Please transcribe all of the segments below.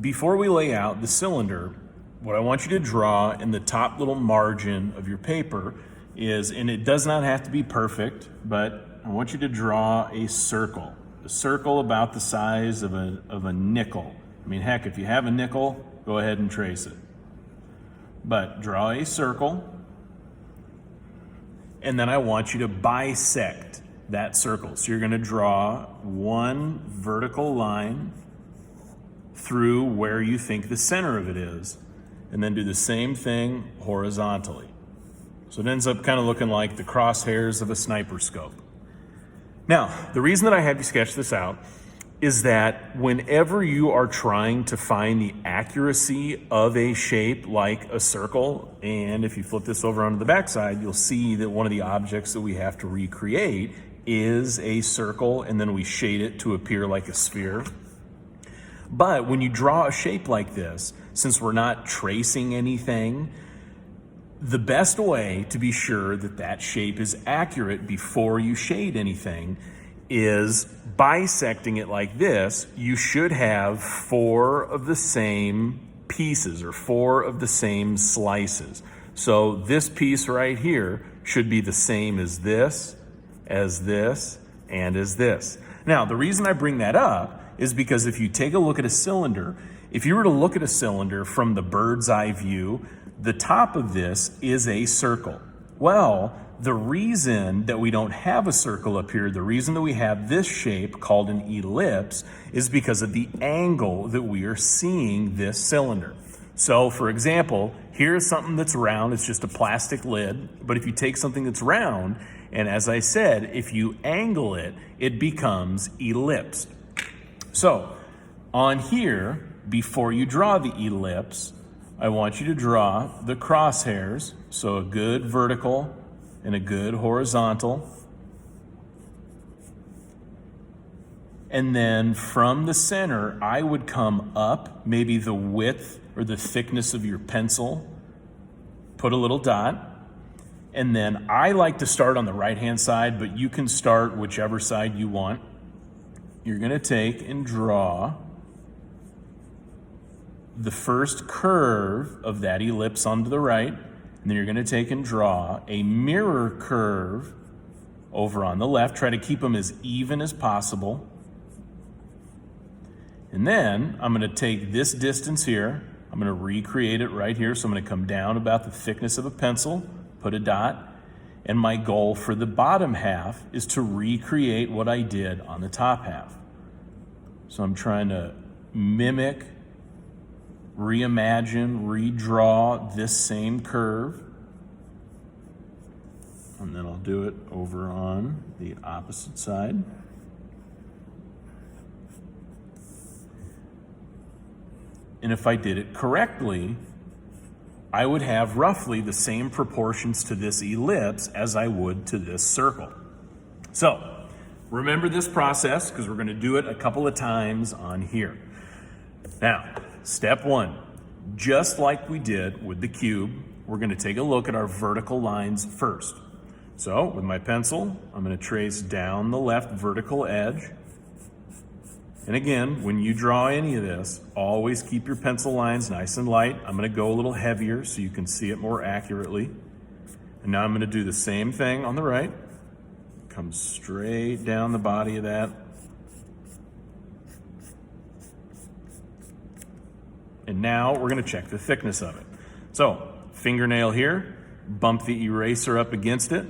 before we lay out the cylinder, what I want you to draw in the top little margin of your paper is, and it does not have to be perfect, but I want you to draw a circle about the size of a nickel. I mean, heck, if you have a nickel, go ahead and trace it. But draw a circle, and then I want you to bisect that circle. So you're going to draw one vertical line through where you think the center of it is, and then do the same thing horizontally. So it ends up kind of looking like the crosshairs of a sniper scope. Now, the reason that I have you sketch this out is that whenever you are trying to find the accuracy of a shape like a circle, and if you flip this over onto the backside, you'll see that one of the objects that we have to recreate is a circle, and then we shade it to appear like a sphere. But when you draw a shape like this, since we're not tracing anything, the best way to be sure that that shape is accurate before you shade anything is bisecting it like this. You should have 4 of the same pieces or 4 of the same slices. So this piece right here should be the same as this, and as this. Now, the reason I bring that up is because if you take a look at a cylinder, if you were to look at a cylinder from the bird's eye view, the top of this is a circle. Well, the reason that we don't have a circle up here, the reason that we have this shape called an ellipse, is because of the angle that we are seeing this cylinder. So, for example, here's something that's round, it's just a plastic lid, but if you take something that's round, and as I said, if you angle it, it becomes ellipsed. So, on here, before you draw the ellipse, I want you to draw the crosshairs, so a good vertical and a good horizontal. And then from the center, I would come up, maybe the width or the thickness of your pencil, put a little dot. And then I like to start on the right-hand side, but you can start whichever side you want. You're going to take and draw the first curve of that ellipse onto the right, and then you're going to take and draw a mirror curve over on the left. Try to keep them as even as possible. And then I'm going to take this distance here, I'm going to recreate it right here, so I'm going to come down about the thickness of a pencil, put a dot, and my goal for the bottom half is to recreate what I did on the top half. So I'm trying to mimic, reimagine, redraw this same curve. And then I'll do it over on the opposite side. And if I did it correctly, I would have roughly the same proportions to this ellipse as I would to this circle. So, remember this process because we're going to do it a couple of times on here. Now, step 1, just like we did with the cube, we're going to take a look at our vertical lines first. So, with my pencil, I'm going to trace down the left vertical edge. And again, when you draw any of this, always keep your pencil lines nice and light. I'm going to go a little heavier so you can see it more accurately. And now I'm going to do the same thing on the right. Come straight down the body of that. And now we're going to check the thickness of it. So, fingernail here, bump the eraser up against it,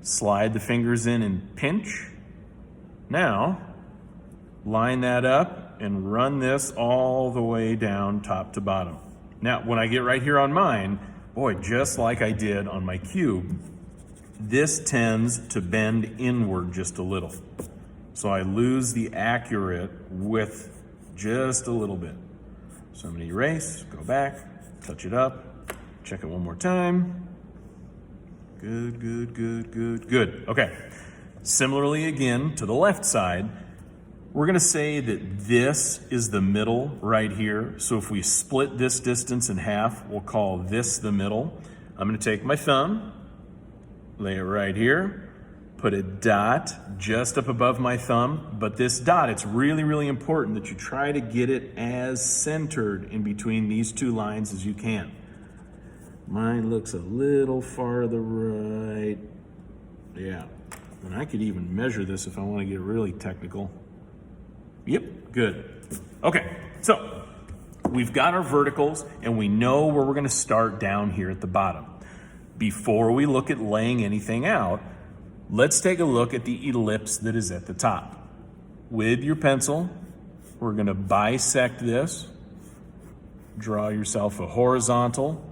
slide the fingers in and pinch. Now, line that up and run this all the way down top to bottom. Now, when I get right here on mine, boy, just like I did on my cube, this tends to bend inward just a little. So I lose the accurate width just a little bit. So I'm going to erase, go back, touch it up, check it one more time. Good, good, good, good, good. Okay. Similarly, again, to the left side, we're going to say that this is the middle right here. So if we split this distance in half, we'll call this the middle. I'm going to take my thumb, lay it right here, Put a dot just up above my thumb, but this dot, it's really, really important that you try to get it as centered in between these two lines as you can. Mine looks a little farther right. Yeah, and I could even measure this if I want to get really technical. Yep, good. Okay, so we've got our verticals and we know where we're going to start down here at the bottom. Before we look at laying anything out, let's take a look at the ellipse that is at the top. With your pencil, we're going to bisect this. Draw yourself a horizontal.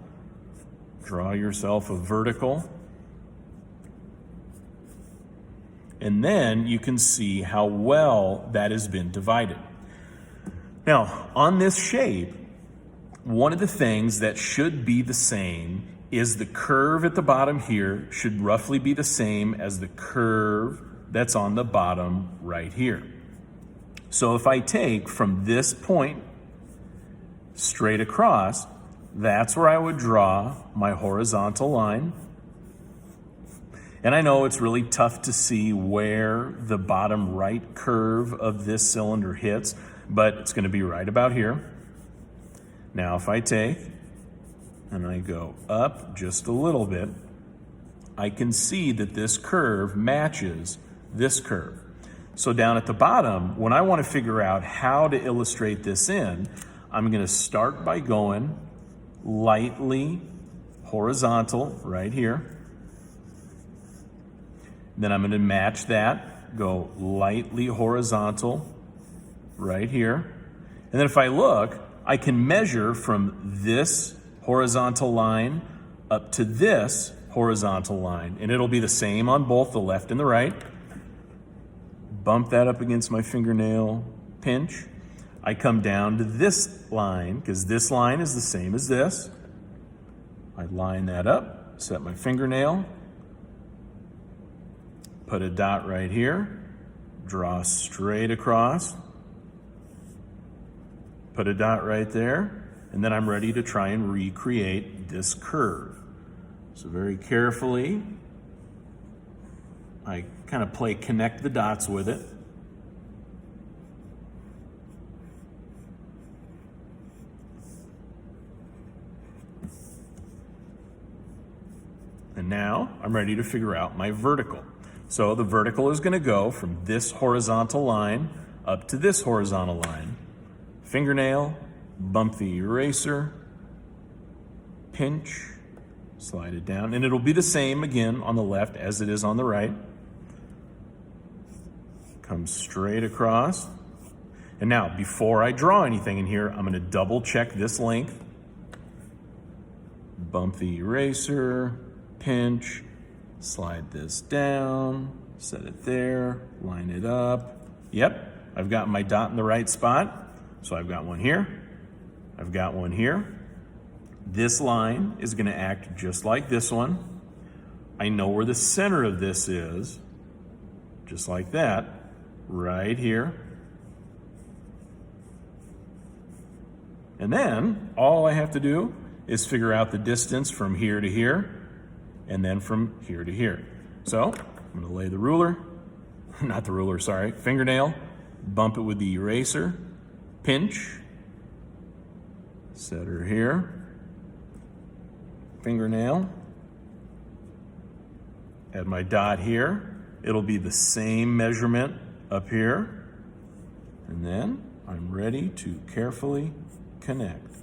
Draw yourself a vertical. And then you can see how well that has been divided. Now, on this shape, one of the things that should be the same is the curve at the bottom here should roughly be the same as the curve that's on the bottom right here. So if I take from this point straight across, that's where I would draw my horizontal line. And I know it's really tough to see where the bottom right curve of this cylinder hits, but it's going to be right about here. Now if I take and I go up just a little bit, I can see that this curve matches this curve. So down at the bottom, when I want to figure out how to illustrate this in, I'm going to start by going lightly horizontal right here. Then I'm going to match that, go lightly horizontal right here. And then if I look, I can measure from this horizontal line up to this horizontal line, and it'll be the same on both the left and the right. Bump that up against my fingernail, pinch. I come down to this line, because this line is the same as this. I line that up, set my fingernail, put a dot right here, draw straight across, put a dot right there, and then I'm ready to try and recreate this curve. So very carefully, I kind of play connect the dots with it. And now I'm ready to figure out my vertical. So the vertical is going to go from this horizontal line up to this horizontal line. Fingernail, bump the eraser, pinch, slide it down, and it'll be the same again on the left as it is on the right. Come straight across. And now, before I draw anything in here, I'm going to double check this length. Bump the eraser, pinch, slide this down, set it there, line it up. Yep, I've got my dot in the right spot. So I've got one here, I've got one here. This line is going to act just like this one. I know where the center of this is, just like that, right here. And then all I have to do is figure out the distance from here to here, and then from here to here. So I'm going to lay the ruler, not the ruler, sorry, fingernail, bump it with the eraser, pinch, set her here, fingernail, add my dot here. It'll be the same measurement up here, and then I'm ready to carefully connect.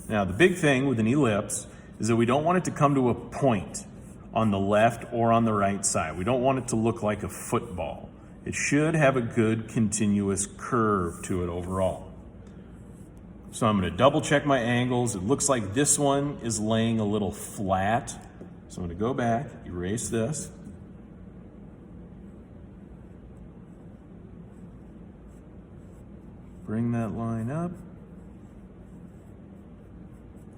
Now the big thing with an ellipse is that we don't want it to come to a point on the left or on the right side. We don't want it to look like a football. It should have a good continuous curve to it overall. So I'm going to double check my angles. It looks like this one is laying a little flat. So I'm going to go back, erase this. Bring that line up.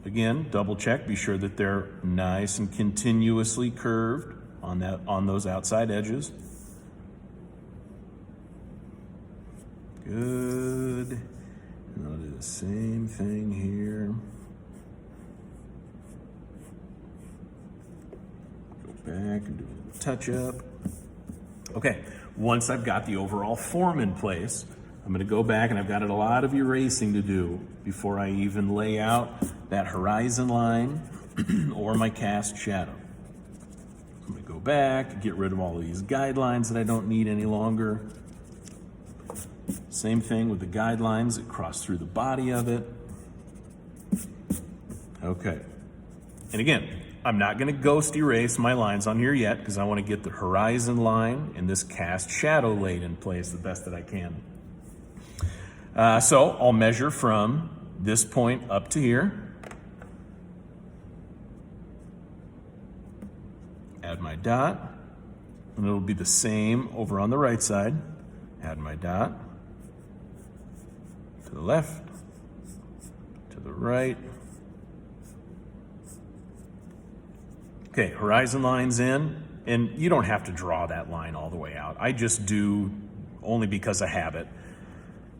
Again, double check, be sure that they're nice and continuously curved on those outside edges. Good. And I'll do the same thing here. back and do a little touch up. Okay, once I've got the overall form in place, I'm going to go back, and I've got a lot of erasing to do before I even lay out that horizon line or my cast shadow. I'm going to go back, get rid of all of these guidelines that I don't need any longer. Same thing with the guidelines that cross through the body of it. Okay. And again, I'm not going to ghost erase my lines on here yet because I want to get the horizon line and this cast shadow laid in place the best that I can. So I'll measure from this point up to here. Add my dot, and it'll be the same over on the right side. Add my dot to the left, to the right. Okay, horizon line's in, and you don't have to draw that line all the way out. I just do only because I have it.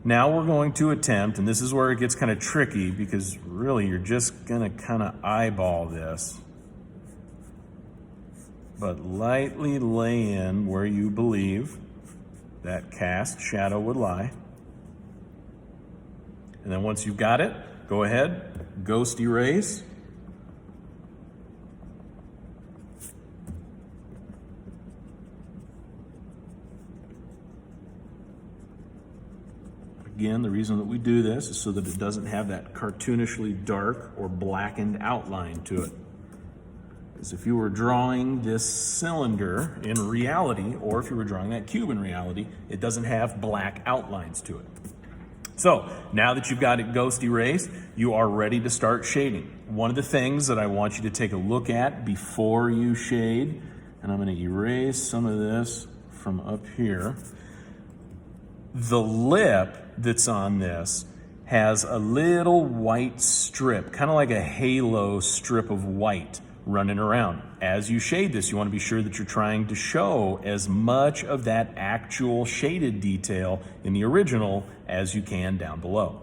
Now we're going to attempt, and this is where it gets kind of tricky because really you're just going to kind of eyeball this, but lightly lay in where you believe that cast shadow would lie. And then once you've got it, go ahead, ghost erase. Again, the reason that we do this is so that it doesn't have that cartoonishly dark or blackened outline to it. Because if you were drawing this cylinder in reality, or if you were drawing that cube in reality, it doesn't have black outlines to it. So now that you've got it ghost erased, you are ready to start shading. One of the things that I want you to take a look at before you shade, and I'm going to erase some of this from up here. The lip that's on this has a little white strip, kind of like a halo strip of white running around. As you shade this, you want to be sure that you're trying to show as much of that actual shaded detail in the original as you can down below.